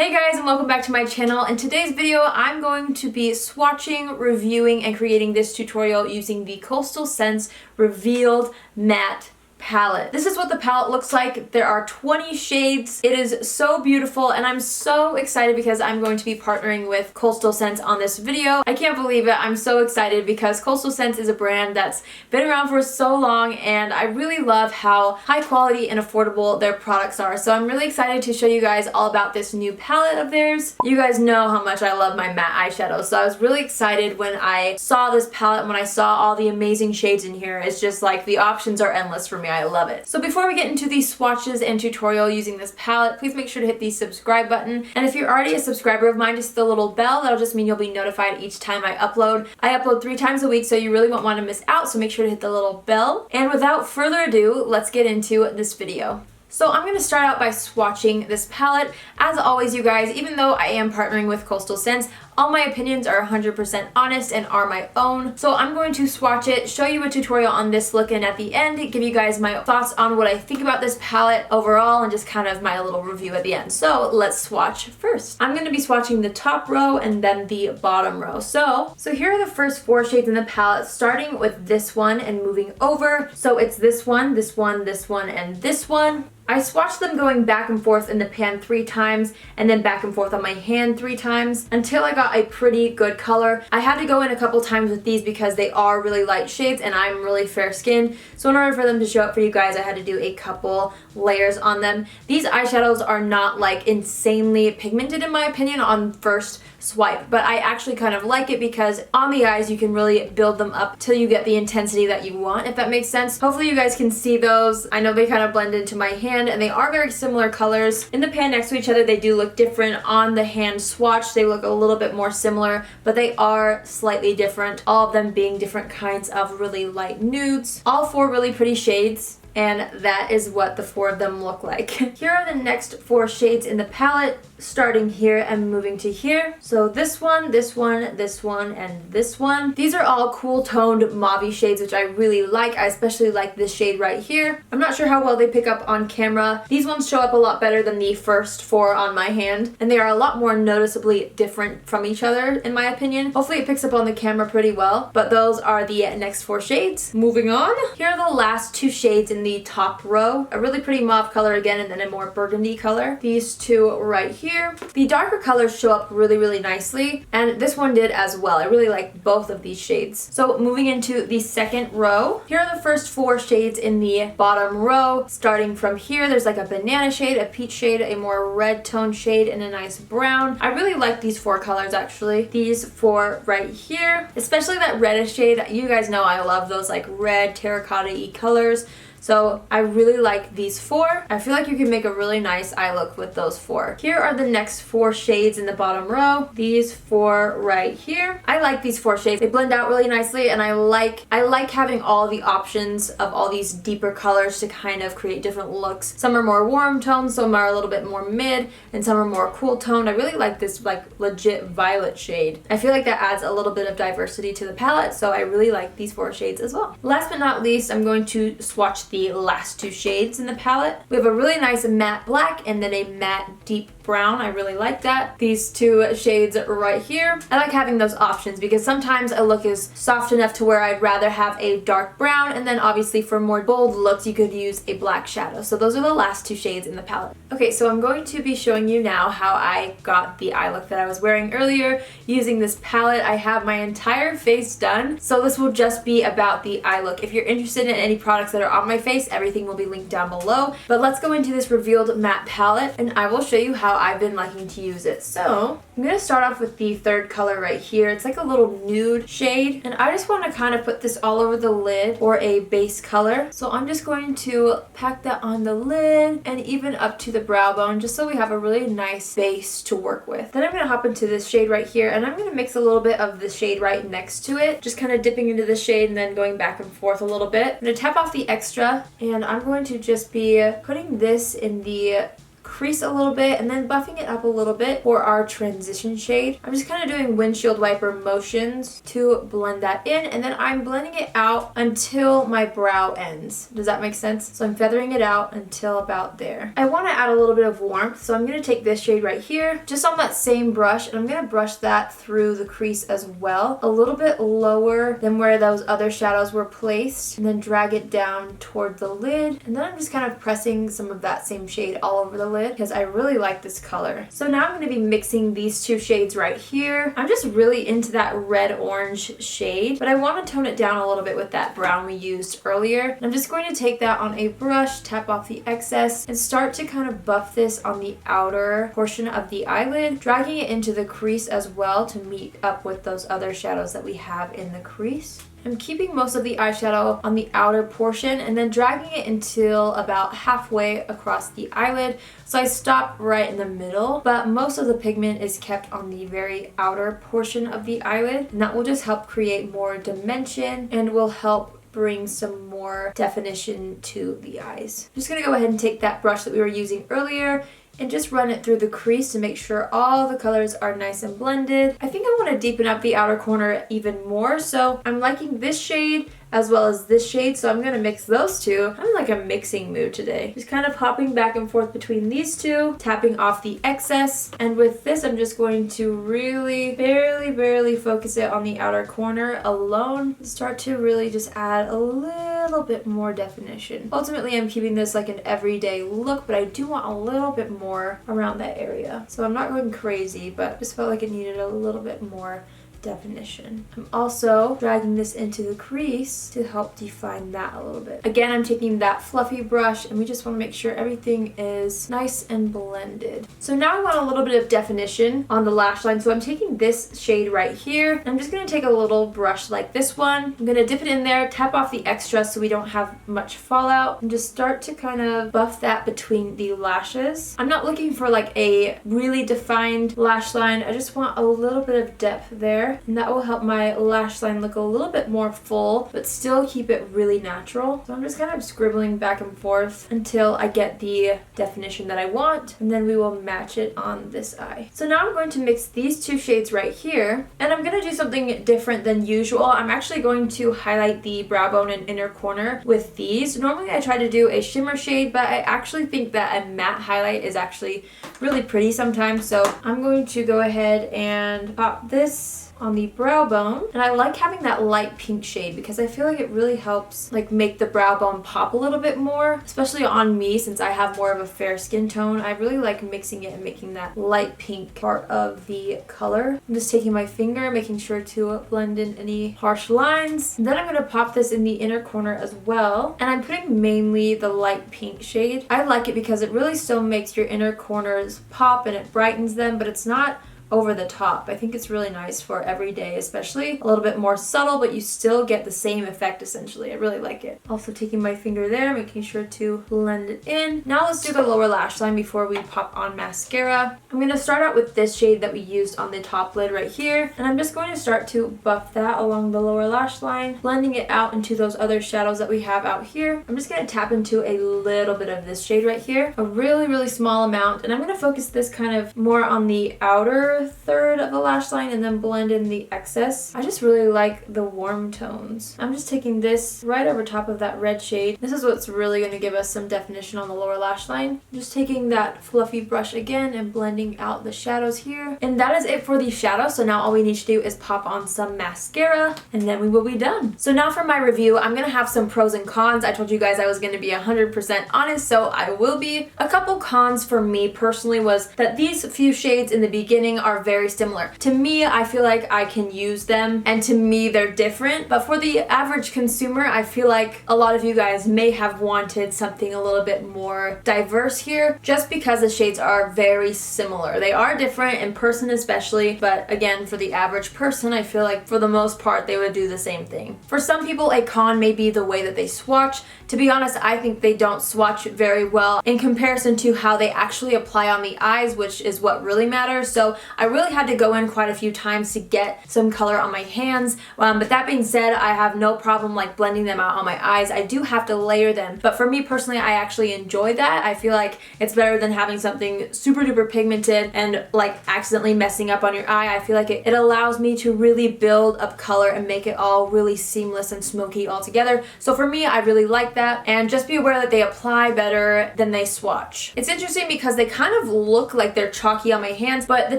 Hey guys, and welcome back to my channel. In today's video, I'm going to be swatching, reviewing, and creating this tutorial using the Coastal Scents Revealed Matte Palette. This is what the palette looks like. There are 20 shades. It is so beautiful, and I'm so excited because I'm going to be partnering with Coastal Scents on this video. I can't believe it. I'm so excited because Coastal Scents is a brand that's been around for so long, and I really love how high quality and affordable their products are. So I'm really excited to show you guys all about this new palette of theirs. You guys know how much I love my matte eyeshadow, so I was really excited when I saw this palette and when I saw all the amazing shades in here. It's just like the options are endless for me. I love it. So before we get into the swatches and tutorial using this palette, please make sure to hit the subscribe button. And if you're already a subscriber of mine, just the little bell. That'll just mean you'll be notified each time I upload. I upload 3 times a week, so you really won't want to miss out, so make sure to hit the little bell. And without further ado, let's get into this video. So I'm going to start out by swatching this palette. As always, you guys, even though I am partnering with Coastal Scents, all my opinions are 100% honest and are my own. So I'm going to swatch it, show you a tutorial on this look, and at the end, give you guys my thoughts on what I think about this palette overall and just kind of my little review at the end. So let's swatch first. I'm going to be swatching the top row and then the bottom row. So here are the first 4 shades in the palette, starting with this one and moving over. So it's this one, this one, this one, and this one. I swatched them going back and forth in the pan 3 times and then back and forth on my hand 3 times until I got a pretty good color. I had to go in a couple times with these because they are really light shades and I'm really fair skinned. So in order for them to show up for you guys, I had to do a couple layers on them. These eyeshadows are not like insanely pigmented in my opinion on first swipe, but I actually kind of like it because on the eyes you can really build them up till you get the intensity that you want, if that makes sense. Hopefully you guys can see those. I know they kind of blend into my hand and they are very similar colors. In the pan next to each other they do look different. On the hand swatch they look a little bit more similar, but they are slightly different, all of them being different kinds of really light nudes. All 4 really pretty shades. And that is what the 4 of them look like. Here are the next 4 shades in the palette, starting here and moving to here. So this one, this one, this one, and this one. These are all cool toned mauve shades, which I really like. I especially like this shade right here. I'm not sure how well they pick up on camera. These ones show up a lot better than the first 4 on my hand, and they are a lot more noticeably different from each other in my opinion. Hopefully it picks up on the camera pretty well, but those are the next 4 shades. Moving on, here are the last 2 shades in the top row. A really pretty mauve color again, and then a more burgundy color. These 2 right here. The darker colors show up really, really nicely, and this one did as well. I really like both of these shades. So moving into the second row, here are the first 4 shades in the bottom row. Starting from here, there's like a banana shade, a peach shade, a more red tone shade, and a nice brown. I really like these 4 colors actually. These 4 right here, especially that reddish shade. You guys know I love those like red terracotta-y colors. So I really like these 4. I feel like you can make a really nice eye look with those 4. Here are the next 4 shades in the bottom row. These 4 right here. I like these 4 shades. They blend out really nicely, and I like having all the options of all these deeper colors to kind of create different looks. Some are more warm toned, some are a little bit more mid, and some are more cool toned. I really like this like legit violet shade. I feel like that adds a little bit of diversity to the palette, so I really like these 4 shades as well. Last but not least, I'm going to swatch the last 2 shades in the palette. We have a really nice matte black and then a matte deep brown. I really like that. These 2 shades right here. I like having those options because sometimes a look is soft enough to where I'd rather have a dark brown, and then obviously for more bold looks you could use a black shadow. So those are the last 2 shades in the palette. Okay, so I'm going to be showing you now how I got the eye look that I was wearing earlier using this palette. I have my entire face done, so this will just be about the eye look. If you're interested in any products that are on my face, everything will be linked down below. But let's go into this Revealed Matte Palette and I will show you how I've been liking to use it. So I'm going to start off with the 3rd color right here. It's like a little nude shade, and I just want to kind of put this all over the lid for a base color. So I'm just going to pack that on the lid and even up to the brow bone, just so we have a really nice base to work with. Then I'm going to hop into this shade right here, and I'm going to mix a little bit of the shade right next to it, just kind of dipping into the shade and then going back and forth a little bit. I'm going to tap off the extra, and I'm going to just be putting this in the crease a little bit and then buffing it up a little bit for our transition shade. I'm just kind of doing windshield wiper motions to blend that in, and then I'm blending it out until my brow ends. Does that make sense? So I'm feathering it out until about there. I want to add a little bit of warmth, so I'm going to take this shade right here, just on that same brush, and I'm going to brush that through the crease as well, a little bit lower than where those other shadows were placed, and then drag it down toward the lid, and then I'm just kind of pressing some of that same shade all over the lid because I really like this color. So now I'm going to be mixing these two shades right here. I'm just really into that red-orange shade, but I want to tone it down a little bit with that brown we used earlier. And I'm just going to take that on a brush, tap off the excess, and start to kind of buff this on the outer portion of the eyelid, dragging it into the crease as well to meet up with those other shadows that we have in the crease. I'm keeping most of the eyeshadow on the outer portion and then dragging it until about halfway across the eyelid. So I stop right in the middle, but most of the pigment is kept on the very outer portion of the eyelid, and that will just help create more dimension and will help bring some more definition to the eyes. I'm just going to go ahead and take that brush that we were using earlier and just run it through the crease to make sure all the colors are nice and blended. I think I want to deepen up the outer corner even more, so I'm liking this shade as well as this shade, so I'm going to mix those two. I'm in like a mixing mood today. Just kind of hopping back and forth between these two, tapping off the excess, and with this I'm just going to really barely focus it on the outer corner alone. Start to really just add a little bit more definition. Ultimately I'm keeping this like an everyday look, but I do want a little bit more around that area. So I'm not going crazy, but just felt like it needed a little bit more definition. I'm also dragging this into the crease to help define that a little bit. Again, I'm taking that fluffy brush and we just want to make sure everything is nice and blended. So now I want a little bit of definition on the lash line, so I'm taking this shade right here. I'm just going to take a little brush like this one. I'm going to dip it in there, tap off the extra so we don't have much fallout, and just start to kind of buff that between the lashes. I'm not looking for like a really defined lash line. I just want a little bit of depth there, and that will help my lash line look a little bit more full but still keep it really natural. So I'm just kind of scribbling back and forth until I get the definition that I want, and then we will match it on this eye. So now I'm going to mix these two shades right here, and I'm going to do something different than usual. I'm actually going to highlight the brow bone and inner corner with these. Normally I try to do a shimmer shade, but I actually think that a matte highlight is actually really pretty sometimes, so I'm going to go ahead and pop this on the brow bone. And I like having that light pink shade because I feel like it really helps like make the brow bone pop a little bit more, especially on me since I have more of a fair skin tone. I really like mixing it and making that light pink part of the color. I'm just taking my finger, making sure to blend in any harsh lines. And then I'm going to pop this in the inner corner as well. And I'm putting mainly the light pink shade. I like it because it really still makes your inner corners pop and it brightens them, but it's not over the top. I think it's really nice for every day, especially a little bit more subtle, but you still get the same effect essentially. I really like it. Also taking my finger there, making sure to blend it in. Now let's do the lower lash line before we pop on mascara. I'm going to start out with this shade that we used on the top lid right here, and I'm just going to start to buff that along the lower lash line, blending it out into those other shadows that we have out here. I'm just going to tap into a little bit of this shade right here, a really small amount, and I'm going to focus this kind of more on the outer third of the lash line and then blend in the excess. I just really like the warm tones. I'm just taking this right over top of that red shade. This is what's really going to give us some definition on the lower lash line. Just taking that fluffy brush again and blending out the shadows here. And that is it for the shadow. So now all we need to do is pop on some mascara and then we will be done. So now for my review, I'm going to have some pros and cons. I told you guys I was going to be 100% honest, so I will be. A couple cons for me personally was that these few shades in the beginning are very similar. To me, I feel like I can use them, and to me they're different, but for the average consumer, I feel like a lot of you guys may have wanted something a little bit more diverse here, just because the shades are very similar. They are different in person especially, but again, for the average person, I feel like for the most part, they would do the same thing. For some people, a con may be the way that they swatch. To be honest, I think they don't swatch very well in comparison to how they actually apply on the eyes, which is what really matters. So I really had to go in quite a few times to get some color on my hands, but that being said, I have no problem like blending them out on my eyes. I do have to layer them, but for me personally, I actually enjoy that. I feel like it's better than having something super duper pigmented and like accidentally messing up on your eye. I feel like it allows me to really build up color and make it all really seamless and smoky all together. So for me, I really like that, and just be aware that they apply better than they swatch. It's interesting because they kind of look like they're chalky on my hands, but the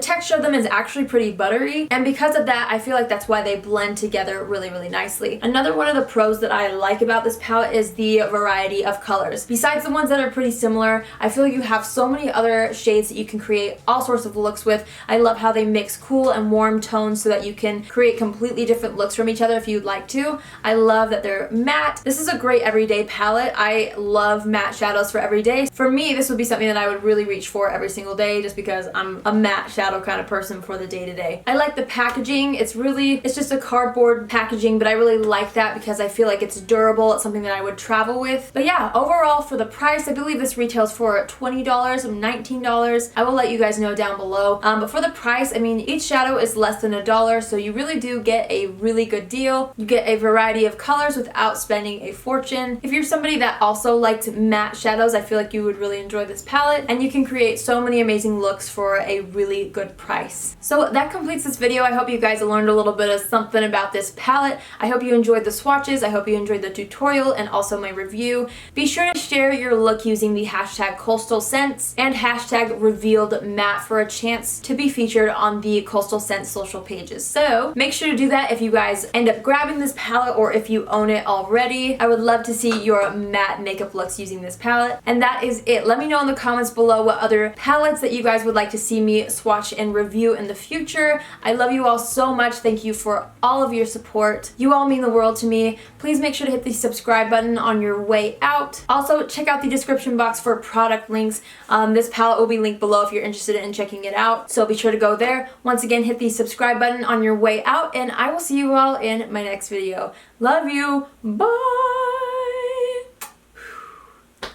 texture of them is actually pretty buttery, and because of that, I feel like that's why they blend together really, really nicely. Another one of the pros that I like about this palette is the variety of colors. Besides the ones that are pretty similar, I feel like you have so many other shades that you can create all sorts of looks with. I love how they mix cool and warm tones so that you can create completely different looks from each other if you'd like to. I love that they're matte. This is a great everyday palette. I love matte shadows for every day. For me, this would be something that I would really reach for every single day just because I'm a matte shadow kind of person for the day-to-day. I like the packaging. It's just a cardboard packaging, but I really like that because I feel like it's durable. It's something that I would travel with. But yeah, overall for the price, I believe this retails for $20 or $19. I will let you guys know down below. But for the price, I mean, each shadow is less than $1, so you really do get a really good deal. You get a variety of colors without spending a fortune. If you're somebody that also likes matte shadows, I feel like you would really enjoy this palette, and you can create so many amazing looks for a really good price. So that completes this video. I hope you guys learned a little bit of something about this palette. I hope you enjoyed the swatches. I hope you enjoyed the tutorial and also my review. Be sure to share your look using the hashtag Coastal Scents and hashtag Revealed Matte for a chance to be featured on the Coastal Scents social pages. So make sure to do that if you guys end up grabbing this palette or if you own it already. I would love to see your matte makeup looks using this palette. And that is it. Let me know in the comments below what other palettes that you guys would like to see me swatch and review in the future. I love you all so much. Thank you for all of your support. You all mean the world to me. Please make sure to hit the subscribe button on your way out. Also, check out the description box for product links. This palette will be linked below if you're interested in checking it out. So be sure to go there. Once again, hit the subscribe button on your way out, and I will see you all in my next video. Love you. Bye!